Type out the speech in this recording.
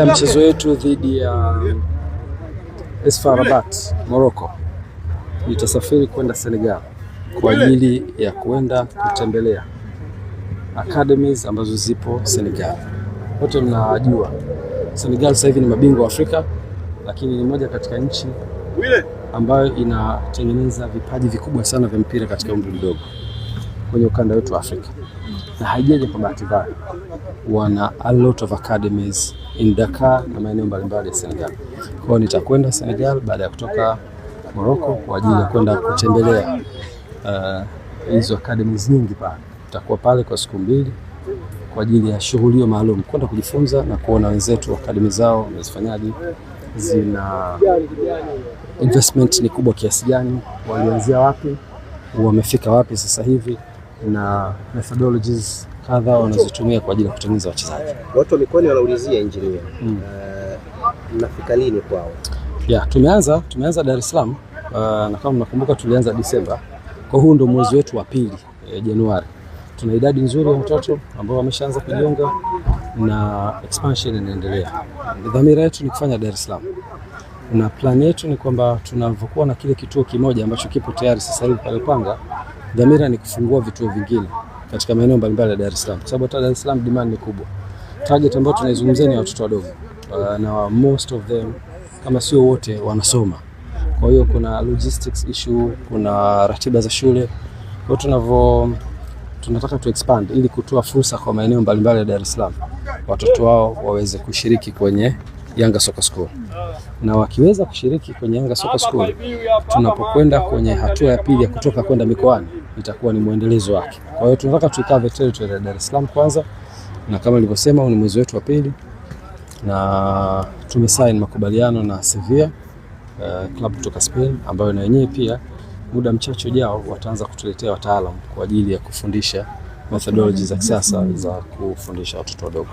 Mchezo wetu dhidi ya AS FAR Rabat Morocco, nitasafiri kwenda Senegal kwa ajili ya kwenda kutembelea academies ambazo zipo Senegal. Wote mnajua Senegal sasa hivi ni mabingwa wa Afrika, lakini ni moja katika nchi ambayo inatengeneza vipaji vikubwa sana vya mpira katika umri mdogo kwenye ukanda wetu wa Afrika, na haijaje kwa bahati mbaya. Wana a lot of academies in Dakar na maeneo mbalimbali ya Senegal. Kwa hiyo nitakwenda Senegal baada ya kutoka Morocco kwa ajili ya kwenda kutembelea hizo academies nyingi pale. Tutakuwa pale kwa siku 2 kwa ajili ya shughuli maalum, kwenda kujifunza na kuona wenzetu academy zao wamezifanyaje, zina investment ni kubwa kiasi gani, walianzia wapi, wamefika wapi sasa hivi, na methodologies kadha wanazotumia kwa ajili ya kutengeneza wachezaji. Watu wa mikoani wanaulizia engineer. Mnafika lini kwao? Tumeanza Dar es Salaam, na kama mnakumbuka tulianza Disemba. Kwa huu ndio mwezi wetu wa pili, Januari. Tuna idadi nzuri ya watoto ambao wameshaanza kujiunga na expansion inaendelea. Dhamira yetu ni kufanya Dar es Salaam, na plan yetu ni kwamba tunavyokuwa na kile kituo kimoja ambacho kipo tayari sasa hivi pale Panga, dhamira ni kufungua vituo vingine katika maeneo mbalimbali ya Dar es Salaam, kwa sababu hata Dar es Salaam demand ni kubwa. Target ambayo tunaizungumzia ni watoto wadogo, na most of them kama sio wote wanasoma. Kwa hiyo kuna logistics issue, kuna ratiba za shule. Kwa hiyo tunataka tu expand ili kutoa fursa kwa maeneo mbalimbali ya Dar es Salaam, watoto wao waweze kushiriki kwenye Yanga Soccer School. Na wakiweza kushiriki kwenye Yanga Soccer School, tunapokwenda kwenye hatua ya pili ya kutoka kwenda mikoani, itakuwa ni muendelezo wake. Kwa hiyo tunataka tuikave territory ya Dar es Salaam kwanza, na kama nilivyosema ni mwezi wetu wa pili, na tumesign makubaliano na Sevilla club kutoka Spain, ambayo na wenyewe pia muda mchache ujao wataanza kutuletea wataalamu kwa ajili ya kufundisha methodologies za kisasa za kufundisha watoto wadogo.